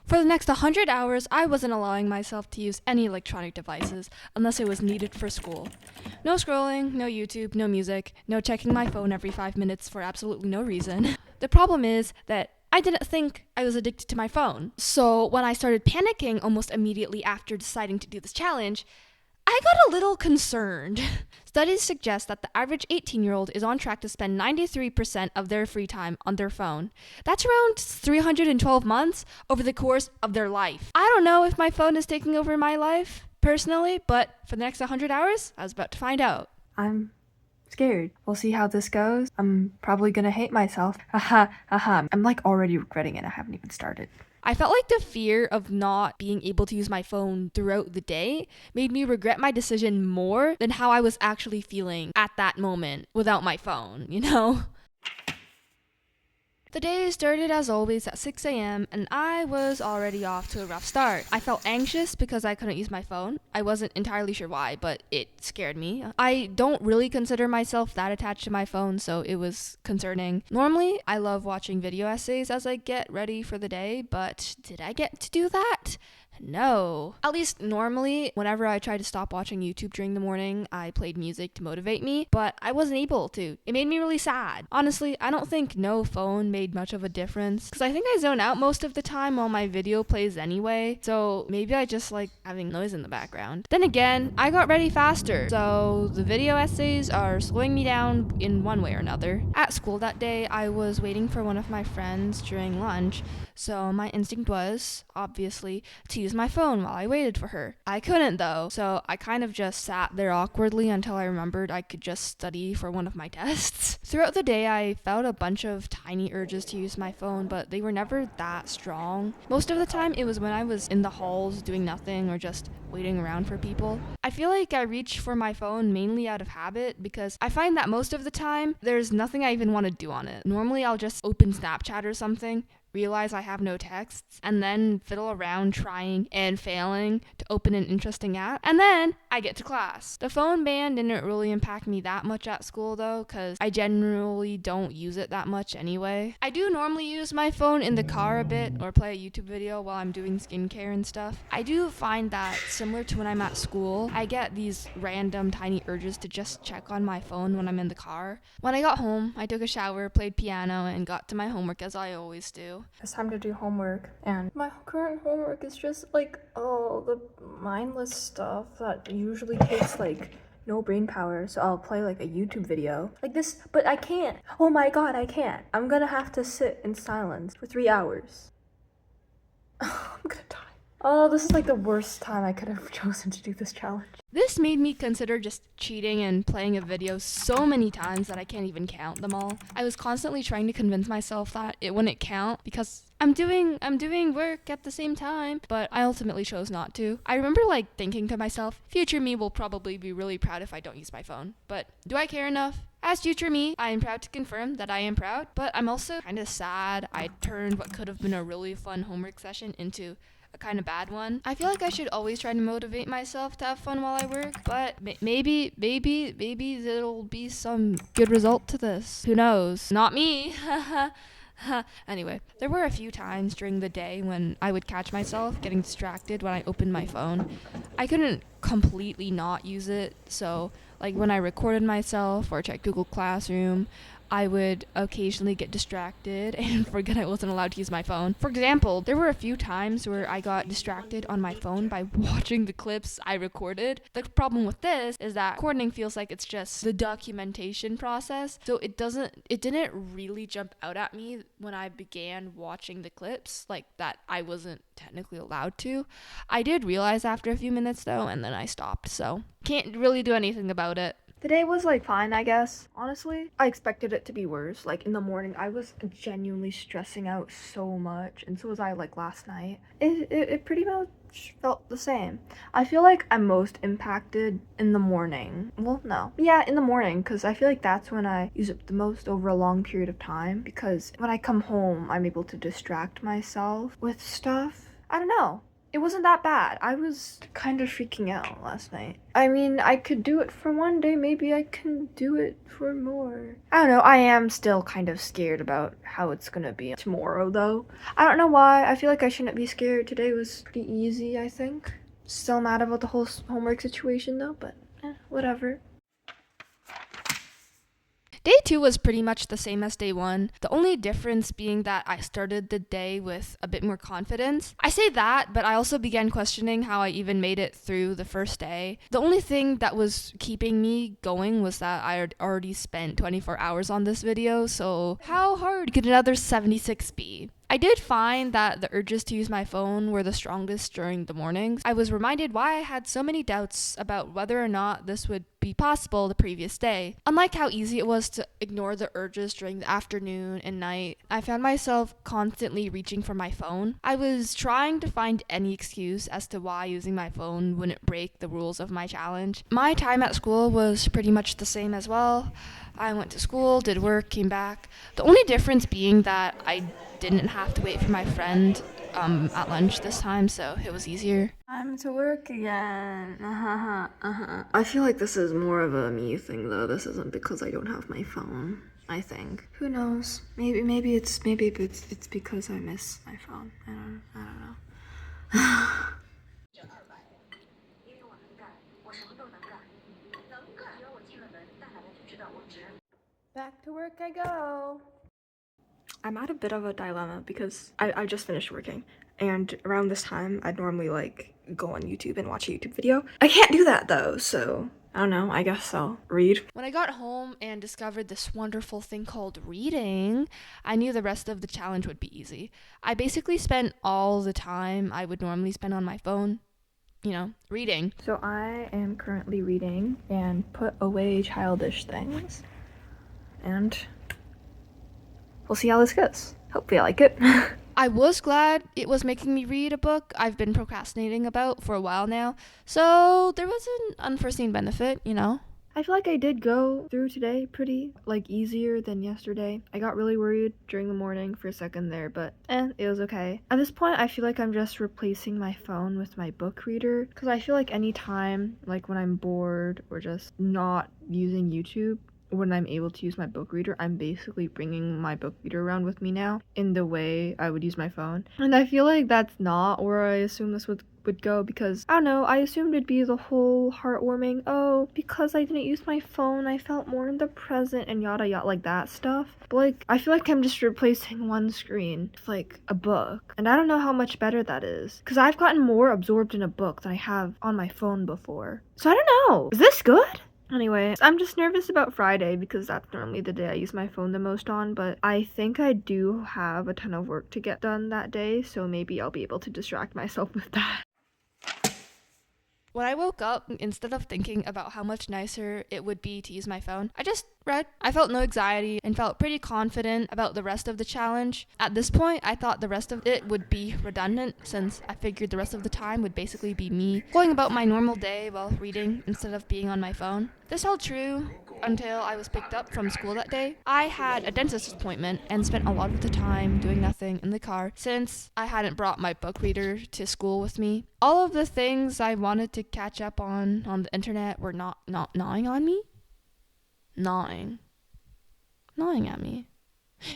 For the next 100 hours, I wasn't allowing myself to use any electronic devices unless it was needed for school. No scrolling, no YouTube, no music, no checking my phone every 5 minutes for absolutely no reason. The problem is that I didn't think I was addicted to my phone. So when I started panicking almost immediately after deciding to do this challenge, I got a little concerned. Studies suggest that the average 18-year-old is on track to spend 93% of their free time on their phone. That's around 312 months over the course of their life. I don't know if my phone is taking over my life, personally, but for the next 100 hours, I was about to find out. I'm scared. We'll see how this goes. I'm probably gonna hate myself. Haha, haha. I'm like already regretting it. I haven't even started. I felt like the fear of not being able to use my phone throughout the day made me regret my decision more than how I was actually feeling at that moment without my phone, you know? The day started as always at 6 a.m. and I was already off to a rough start. I felt anxious because I couldn't use my phone. I wasn't entirely sure why, but it scared me. I don't really consider myself that attached to my phone, so it was concerning. Normally, I love watching video essays as I get ready for the day, but did I get to do that? No. At least normally, whenever I tried to stop watching YouTube during the morning, I played music to motivate me, but I wasn't able to. It made me really sad. Honestly, I don't think no phone made much of a difference, because I think I zone out most of the time while my video plays anyway, so maybe I just like having noise in the background. Then again, I got ready faster, so the video essays are slowing me down in one way or another. At school that day, I was waiting for one of my friends during lunch, so my instinct was, obviously, to use my phone while I waited for her. I couldn't though, so I kind of just sat there awkwardly until I remembered I could just study for one of my tests. Throughout the day, I felt a bunch of tiny urges to use my phone, but they were never that strong. Most of the time, it was when I was in the halls doing nothing or just waiting around for people. I feel like I reach for my phone mainly out of habit because I find that most of the time, there's nothing I even want to do on it. Normally, I'll just open Snapchat or something, realize I have no texts, and then fiddle around trying and failing to open an interesting app, and then I get to class. The phone ban didn't really impact me that much at school though, because I generally don't use it that much anyway. I do normally use my phone in the car a bit or play a YouTube video while I'm doing skincare and stuff. I do find that similar to when I'm at school, I get these random tiny urges to just check on my phone when I'm in the car. When I got home, I took a shower, played piano, and got to my homework as I always do. It's time to do homework, and my current homework is just like all the mindless stuff that usually takes like no brain power. So I'll play like a YouTube video like this, but I can't. Oh my god, I can't. I'm gonna have to sit in silence for 3 hours. I'm gonna die. Oh, this is like the worst time I could have chosen to do this challenge. This made me consider just cheating and playing a video so many times that I can't even count them all. I was constantly trying to convince myself that it wouldn't count because I'm doing work at the same time, but I ultimately chose not to. I remember like thinking to myself, future me will probably be really proud if I don't use my phone. But do I care enough? As future me, I am proud to confirm that I am proud, but I'm also kind of sad I turned what could have been a really fun homework session into a kind of bad one. I feel like I should always try to motivate myself to have fun while I work, but maybe there'll be some good result to this. Who knows? Not me. Anyway, there were a few times during the day when I would catch myself getting distracted when I opened my phone. I couldn't completely not use it, so like when I recorded myself or checked Google Classroom, I would occasionally get distracted and forget I wasn't allowed to use my phone. For example, there were a few times where I got distracted on my phone by watching the clips I recorded. The problem with this is that recording feels like it's just the documentation process, so it didn't really jump out at me when I began watching the clips, like that I wasn't technically allowed to. I did realize after a few minutes though, and then I stopped, so can't really do anything about it. The day was like fine, I guess. Honestly, I expected it to be worse. Like in the morning, I was genuinely stressing out so much, and so was I like last night. It pretty much felt the same. I feel like I'm most impacted in the morning. Well, no. Yeah, in the morning, because I feel like that's when I use it the most over a long period of time, because when I come home, I'm able to distract myself with stuff. I don't know. It wasn't that bad. I was kind of freaking out last night. I mean, I could do it for one day. Maybe I can do it for more. I don't know. I am still kind of scared about how it's gonna be tomorrow, though. I don't know why. I feel like I shouldn't be scared. Today was pretty easy, I think. Still mad about the whole homework situation, though, but whatever. Day 2 was pretty much the same as day 1, the only difference being that I started the day with a bit more confidence. I say that, but I also began questioning how I even made it through the first day. The only thing that was keeping me going was that I had already spent 24 hours on this video, so how hard could another 76 be? I did find that the urges to use my phone were the strongest during the mornings. I was reminded why I had so many doubts about whether or not this would be possible the previous day. Unlike how easy it was to ignore the urges during the afternoon and night, I found myself constantly reaching for my phone. I was trying to find any excuse as to why using my phone wouldn't break the rules of my challenge. My time at school was pretty much the same as well. I went to school, did work, came back. The only difference being that I didn't have to wait for my friend at lunch this time, so it was easier. Time to work again. I feel like this is more of a me thing, though. This isn't because I don't have my phone. I think. Who knows? Maybe it's because I miss my phone. I don't know. Back to work I go. I'm at a bit of a dilemma because I just finished working, and around this time I'd normally like go on YouTube and watch a YouTube video. I can't do that though, so I don't know, I guess I'll read. When I got home and discovered this wonderful thing called reading, I knew the rest of the challenge would be easy. I basically spent all the time I would normally spend on my phone, reading. So I am currently reading and put away childish things, and we'll see how this goes. Hopefully I like it. I was glad it was making me read a book I've been procrastinating about for a while now, so there was an unforeseen benefit, I feel like I did go through today pretty, easier than yesterday. I got really worried during the morning for a second there, but it was okay. At this point, I feel like I'm just replacing my phone with my book reader, because I feel like any time, when I'm bored or just not using YouTube, when I'm able to use my book reader, I'm basically bringing my book reader around with me now in the way I would use my phone. And I feel like that's not where I assumed this would go, because I don't know, I assumed it'd be the whole heartwarming, oh, because I didn't use my phone, I felt more in the present and yada yada, like that stuff. But I feel like I'm just replacing one screen with a book, and I don't know how much better that is, because I've gotten more absorbed in a book than I have on my phone before. So I don't know, is this good? Anyway, I'm just nervous about Friday because that's normally the day I use my phone the most on, but I think I do have a ton of work to get done that day, so maybe I'll be able to distract myself with that. When I woke up, instead of thinking about how much nicer it would be to use my phone, I just read. I felt no anxiety and felt pretty confident about the rest of the challenge. At this point, I thought the rest of it would be redundant, since I figured the rest of the time would basically be me going about my normal day while reading instead of being on my phone. This held true until I was picked up from school that day. I had a dentist appointment and spent a lot of the time doing nothing in the car since I hadn't brought my book reader to school with me. All of the things I wanted to catch up on the internet were not gnawing on me. Gnawing at me.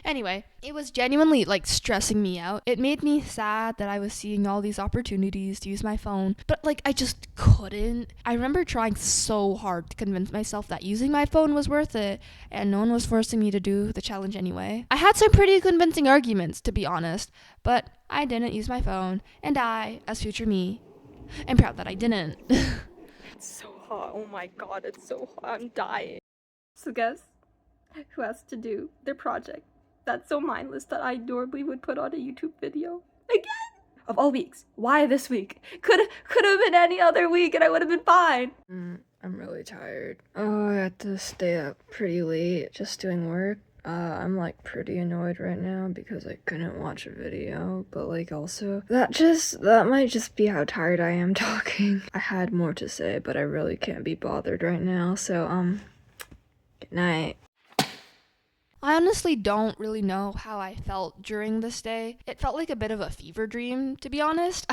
Anyway, it was genuinely stressing me out. It made me sad that I was seeing all these opportunities to use my phone, but I just couldn't. I remember trying so hard to convince myself that using my phone was worth it, and no one was forcing me to do the challenge anyway. I had some pretty convincing arguments, to be honest, but I didn't use my phone, and I, as future me, am proud that I didn't. It's so hot. Oh my god, it's so hot. I'm dying. So guess who has to do their project that's so mindless that I normally would put on a YouTube video again? Of all weeks, why this week? Could have been any other week and I would have been fine. I'm really tired. Oh, I had to stay up pretty late just doing work. I'm pretty annoyed right now because I couldn't watch a video, but also that might just be how tired I am talking. I had more to say, but I really can't be bothered right now, so good night. I honestly don't really know how I felt during this day. It felt like a bit of a fever dream, to be honest.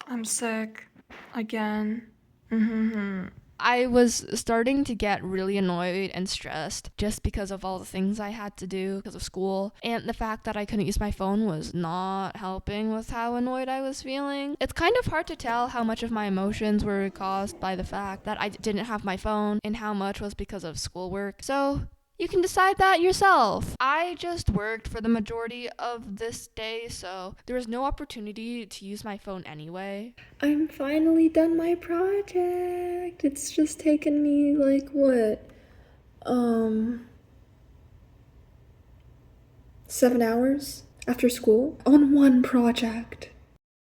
I'm sick. Again. I was starting to get really annoyed and stressed just because of all the things I had to do because of school. And the fact that I couldn't use my phone was not helping with how annoyed I was feeling. It's kind of hard to tell how much of my emotions were caused by the fact that I didn't have my phone and how much was because of schoolwork. So you can decide that yourself. I just worked for the majority of this day, so there was no opportunity to use my phone anyway. I'm finally done my project. It's just taken me like what? 7 hours after school on one project.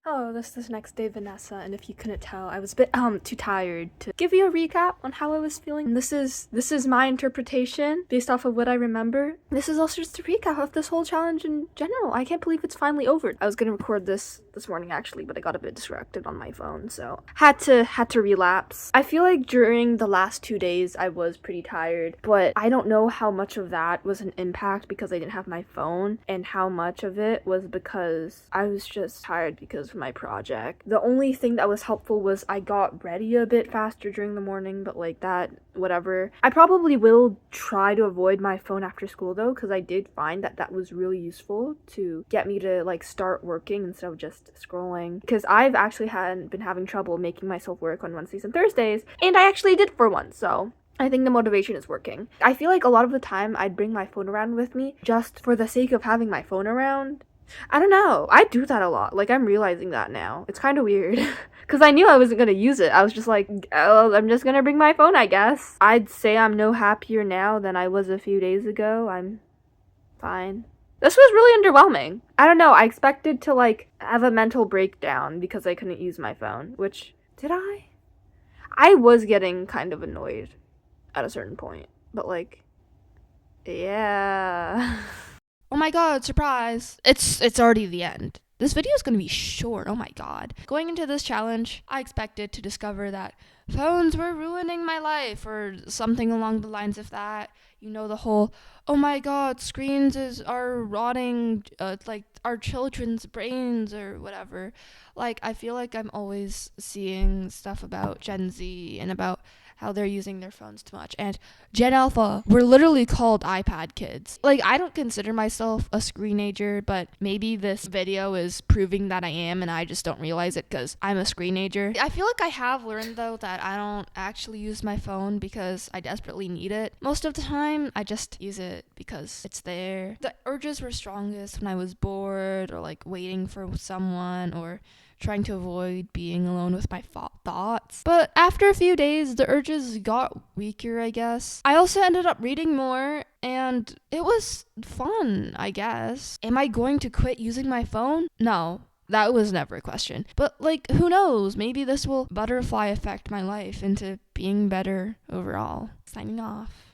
Hello, this is next day Vanessa, and if you couldn't tell, I was a bit too tired to give you a recap on how I was feeling. This is my interpretation based off of what I remember. This is also just a recap of this whole challenge in general. I can't believe it's finally over. I was gonna record this morning actually, but I got a bit distracted on my phone, so had to relapse. I feel like during the last 2 days I was pretty tired, but I don't know how much of that was an impact because I didn't have my phone and how much of it was because I was just tired because of my project. The only thing that was helpful was I got ready a bit faster during the morning, but like that, whatever. I probably will try to avoid my phone after school though, because I did find that that was really useful to get me to like start working instead of just scrolling, because I've actually been having trouble making myself work on Wednesdays and Thursdays, and I actually did for once, so I think the motivation is working. I feel like a lot of the time I'd bring my phone around with me just for the sake of having my phone around. I don't know. I do that a lot. Like, I'm realizing that now. It's kind of weird. Because I knew I wasn't going to use it. I was just like, oh, I'm just going to bring my phone, I guess. I'd say I'm no happier now than I was a few days ago. I'm fine. This was really underwhelming. I don't know. I expected to, like, have a mental breakdown because I couldn't use my phone. Which, did I? I was getting kind of annoyed at a certain point. But, like, yeah. Oh my god, surprise. It's already the end. This video is going to be short. Oh my god. Going into this challenge, I expected to discover that phones were ruining my life or something along the lines of that. You know, the whole, oh my god, are rotting like our children's brains or whatever. Like, I feel like I'm always seeing stuff about Gen Z and about how they're using their phones too much. And Gen Alpha, we're literally called iPad kids. Like, I don't consider myself a screenager, but maybe this video is proving that I am and I just don't realize it because I'm a screenager. I feel like I have learned, though, that I don't actually use my phone because I desperately need it. Most of the time, I just use it because it's there. The urges were strongest when I was bored or like waiting for someone or trying to avoid being alone with my thoughts. But after a few days, the urges got weaker, I guess. I also ended up reading more, and it was fun, I guess. Am I going to quit using my phone? No. That was never a question. But, like, who knows? Maybe this will butterfly affect my life into being better overall. Signing off.